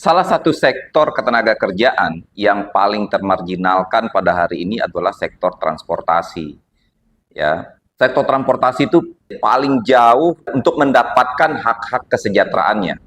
Salah satu sektor ketenagakerjaan yang paling termarginalkan pada hari ini adalah sektor transportasi. Ya, sektor transportasi itu paling jauh untuk mendapatkan hak-hak kesejahteraannya.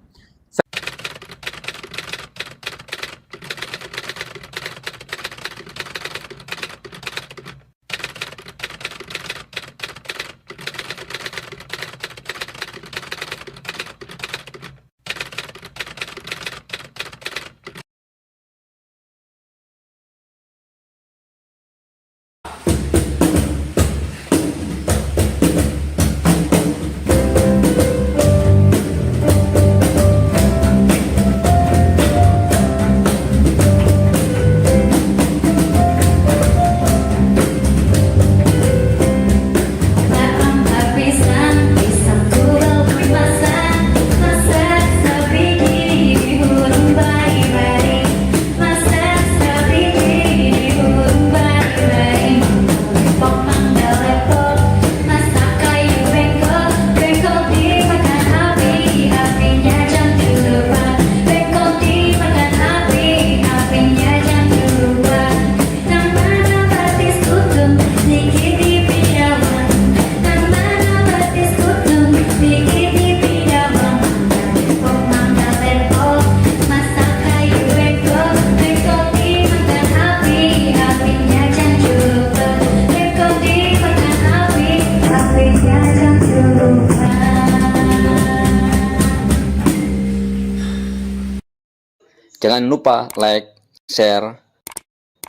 Jangan lupa like, share,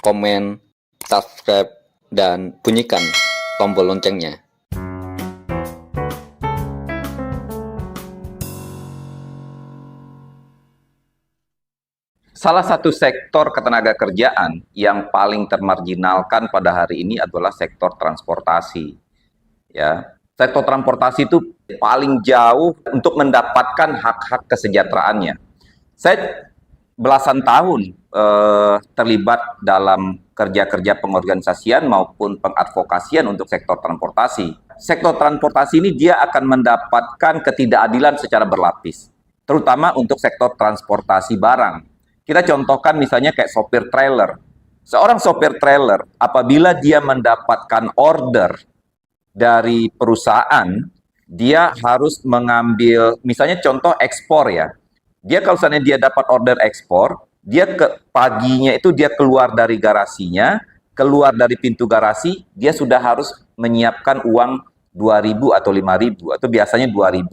komen, subscribe, dan bunyikan tombol loncengnya. Salah satu sektor ketenagakerjaan yang paling termarginalkan pada hari ini adalah sektor transportasi. Ya, sektor transportasi itu paling jauh untuk mendapatkan hak-hak kesejahteraannya. Saya belasan tahun terlibat dalam kerja-kerja pengorganisasian maupun pengadvokasian untuk sektor transportasi. Sektor transportasi ini dia akan mendapatkan ketidakadilan secara berlapis, terutama untuk sektor transportasi barang. Kita contohkan misalnya kayak sopir trailer. Seorang sopir trailer apabila dia mendapatkan order dari perusahaan, dia harus mengambil, misalnya contoh ekspor ya. Dia kalau misalnya dia dapat order ekspor, dia ke paginya itu dia keluar dari garasinya, keluar dari pintu garasi, dia sudah harus menyiapkan uang 2.000 atau 5.000 atau biasanya 2.000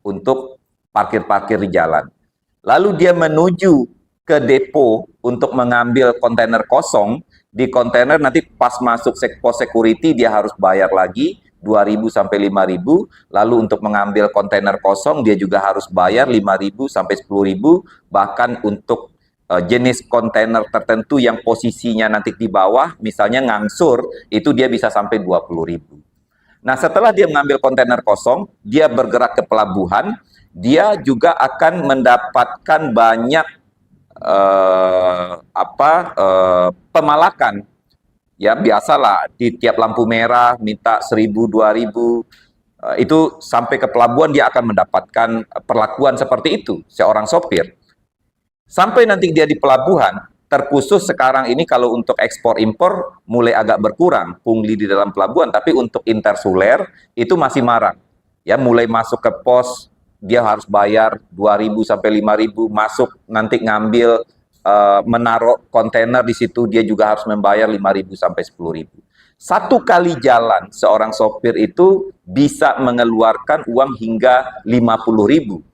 untuk parkir-parkir di jalan. Lalu dia menuju ke depo untuk mengambil kontainer kosong. Di kontainer nanti pas masuk pos security dia harus bayar lagi 2.000 sampai 5.000, lalu untuk mengambil kontainer kosong dia juga harus bayar 5.000 sampai 10.000, bahkan untuk jenis kontainer tertentu yang posisinya nanti di bawah, misalnya ngangsur, itu dia bisa sampai 20.000. Nah, setelah dia mengambil kontainer kosong, dia bergerak ke pelabuhan, dia juga akan mendapatkan banyak pemalakan. Ya biasalah di tiap lampu merah minta 1.000, 2.000, itu sampai ke pelabuhan dia akan mendapatkan perlakuan seperti itu seorang sopir. Sampai nanti dia di pelabuhan, terkhusus sekarang ini kalau untuk ekspor impor mulai agak berkurang pungli di dalam pelabuhan, tapi untuk intersuler itu masih marak. Ya mulai masuk ke pos dia harus bayar 2.000 sampai 5.000, masuk nanti ngambil menaruh kontainer di situ dia juga harus membayar 5.000 sampai 10.000. Satu kali jalan seorang sopir itu bisa mengeluarkan uang hingga 50.000.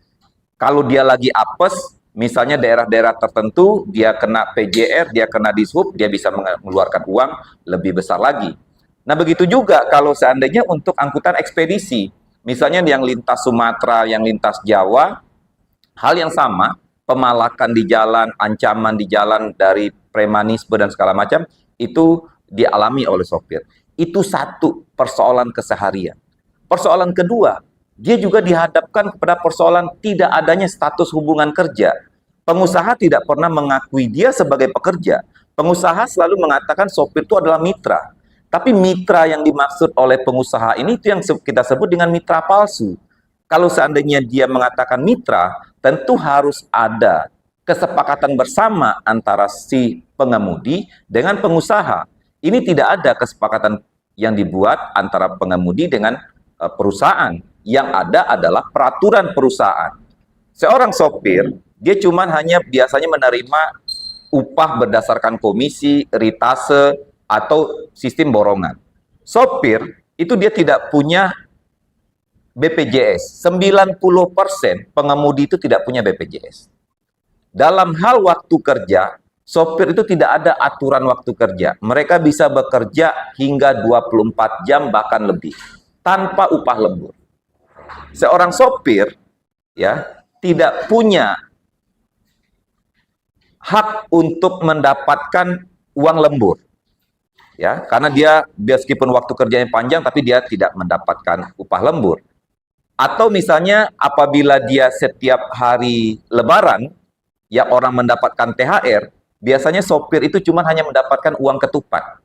Kalau dia lagi apes, misalnya daerah-daerah tertentu dia kena PJR, dia kena dishub, dia bisa mengeluarkan uang lebih besar lagi. Nah begitu juga kalau seandainya untuk angkutan ekspedisi, misalnya yang lintas Sumatera, yang lintas Jawa, hal yang sama, pemalakan di jalan, ancaman di jalan dari premanisme dan segala macam, itu dialami oleh sopir. Itu satu persoalan keseharian. Persoalan kedua, dia juga dihadapkan kepada persoalan tidak adanya status hubungan kerja. Pengusaha tidak pernah mengakui dia sebagai pekerja. Pengusaha selalu mengatakan sopir itu adalah mitra. Tapi mitra yang dimaksud oleh pengusaha ini itu yang kita sebut dengan mitra palsu. Kalau seandainya dia mengatakan mitra, tentu harus ada kesepakatan bersama antara si pengemudi dengan pengusaha. Ini tidak ada kesepakatan yang dibuat antara pengemudi dengan perusahaan. Yang ada adalah peraturan perusahaan. Seorang sopir, dia hanya biasanya menerima upah berdasarkan komisi, ritase, atau sistem borongan. Sopir, itu dia tidak punya BPJS. 90% pengemudi itu tidak punya BPJS. Dalam hal waktu kerja, sopir itu tidak ada aturan waktu kerja. Mereka bisa bekerja hingga 24 jam bahkan lebih, tanpa upah lembur. Seorang sopir ya tidak punya hak untuk mendapatkan uang lembur. Ya, karena dia meskipun waktu kerjanya panjang tapi dia tidak mendapatkan upah lembur. Atau misalnya apabila dia setiap hari lebaran ya orang mendapatkan THR, biasanya sopir itu hanya mendapatkan uang ketupat.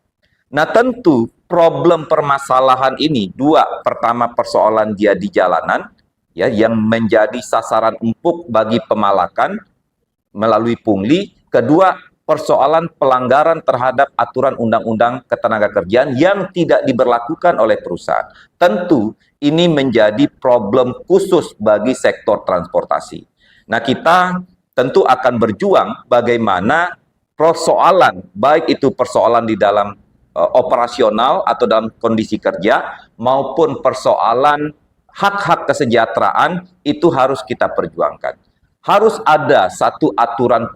Nah, tentu problem permasalahan ini dua, pertama persoalan dia di jalanan ya yang menjadi sasaran empuk bagi pemalakan melalui pungli, kedua persoalan pelanggaran terhadap aturan undang-undang ketenagakerjaan yang tidak diberlakukan oleh perusahaan. Tentu ini menjadi problem khusus bagi sektor transportasi. Nah, kita tentu akan berjuang bagaimana persoalan, baik itu persoalan di dalam operasional atau dalam kondisi kerja, maupun persoalan hak-hak kesejahteraan, itu harus kita perjuangkan. Harus ada satu aturan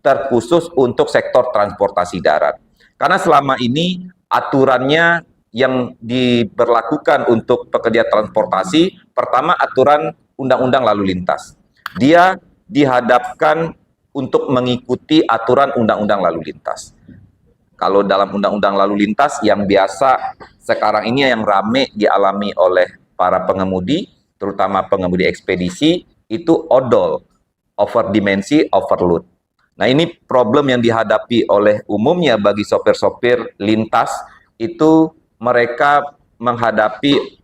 terkhusus untuk sektor transportasi darat. Karena selama ini aturannya yang diberlakukan untuk pekerja transportasi, pertama aturan undang-undang lalu lintas. Dia dihadapkan untuk mengikuti aturan undang-undang lalu lintas. Kalau dalam undang-undang lalu lintas yang biasa sekarang ini yang rame dialami oleh para pengemudi, terutama pengemudi ekspedisi, itu odol, overdimensi, overload. Nah, ini problem yang dihadapi oleh umumnya bagi sopir-sopir lintas, itu mereka menghadapi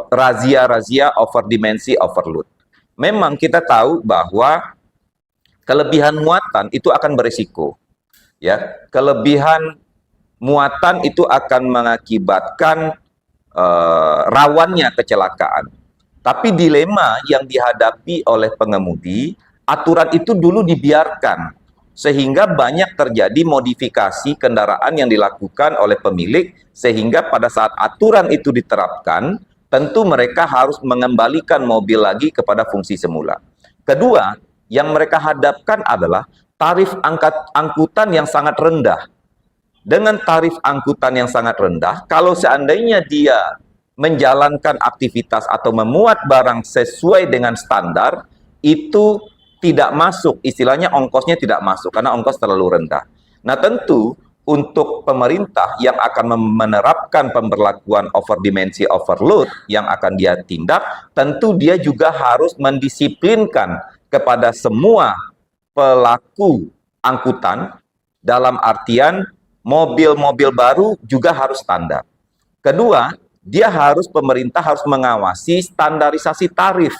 razia-razia overdimensi, overload. Memang kita tahu bahwa kelebihan muatan itu akan berisiko. Ya, kelebihan muatan itu akan mengakibatkan rawannya kecelakaan. Tapi dilema yang dihadapi oleh pengemudi, aturan itu dulu dibiarkan sehingga banyak terjadi modifikasi kendaraan yang dilakukan oleh pemilik, sehingga pada saat aturan itu diterapkan, tentu mereka harus mengembalikan mobil lagi kepada fungsi semula. Kedua, yang mereka hadapkan adalah tarif angkutan yang sangat rendah. Dengan tarif angkutan yang sangat rendah, kalau seandainya dia menjalankan aktivitas atau memuat barang sesuai dengan standar, itu tidak masuk, istilahnya ongkosnya tidak masuk, karena ongkos terlalu rendah. Nah, tentu untuk pemerintah yang akan menerapkan pemberlakuan overdimensi overload yang akan dia tindak, tentu dia juga harus mendisiplinkan kepada semua pelaku angkutan, dalam artian mobil-mobil baru juga harus standar. Kedua, pemerintah harus mengawasi standarisasi tarif.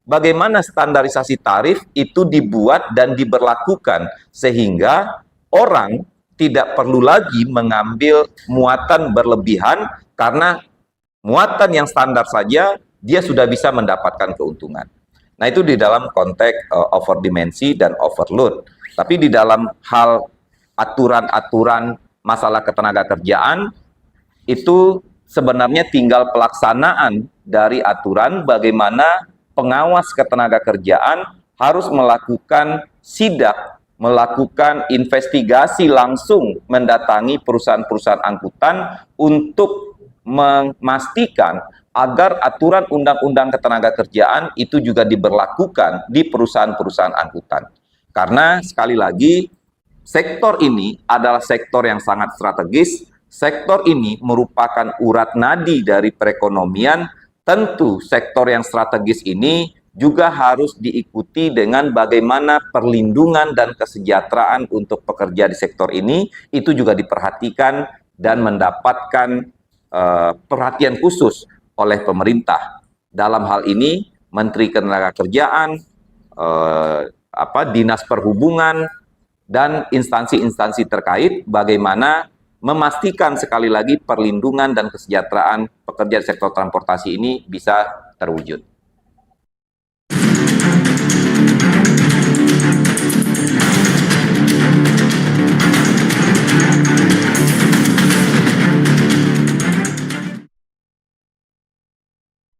Bagaimana standarisasi tarif itu dibuat dan diberlakukan sehingga orang tidak perlu lagi mengambil muatan berlebihan, karena muatan yang standar saja dia sudah bisa mendapatkan keuntungan. Nah, itu di dalam konteks overdimensi dan overload. Tapi di dalam hal aturan-aturan masalah ketenagakerjaan, itu sebenarnya tinggal pelaksanaan dari aturan bagaimana pengawas ketenagakerjaan harus melakukan sidak, melakukan investigasi langsung mendatangi perusahaan-perusahaan angkutan untuk memastikan agar aturan undang-undang ketenagakerjaan itu juga diberlakukan di perusahaan-perusahaan angkutan. Karena sekali lagi, sektor ini adalah sektor yang sangat strategis. Sektor ini merupakan urat nadi dari perekonomian. Tentu sektor yang strategis ini juga harus diikuti dengan bagaimana perlindungan dan kesejahteraan untuk pekerja di sektor ini itu juga diperhatikan dan mendapatkan perhatian khusus oleh pemerintah. Dalam hal ini Menteri Ketenagakerjaan, Dinas Perhubungan dan instansi-instansi terkait bagaimana memastikan sekali lagi perlindungan dan kesejahteraan pekerja di sektor transportasi ini bisa terwujud.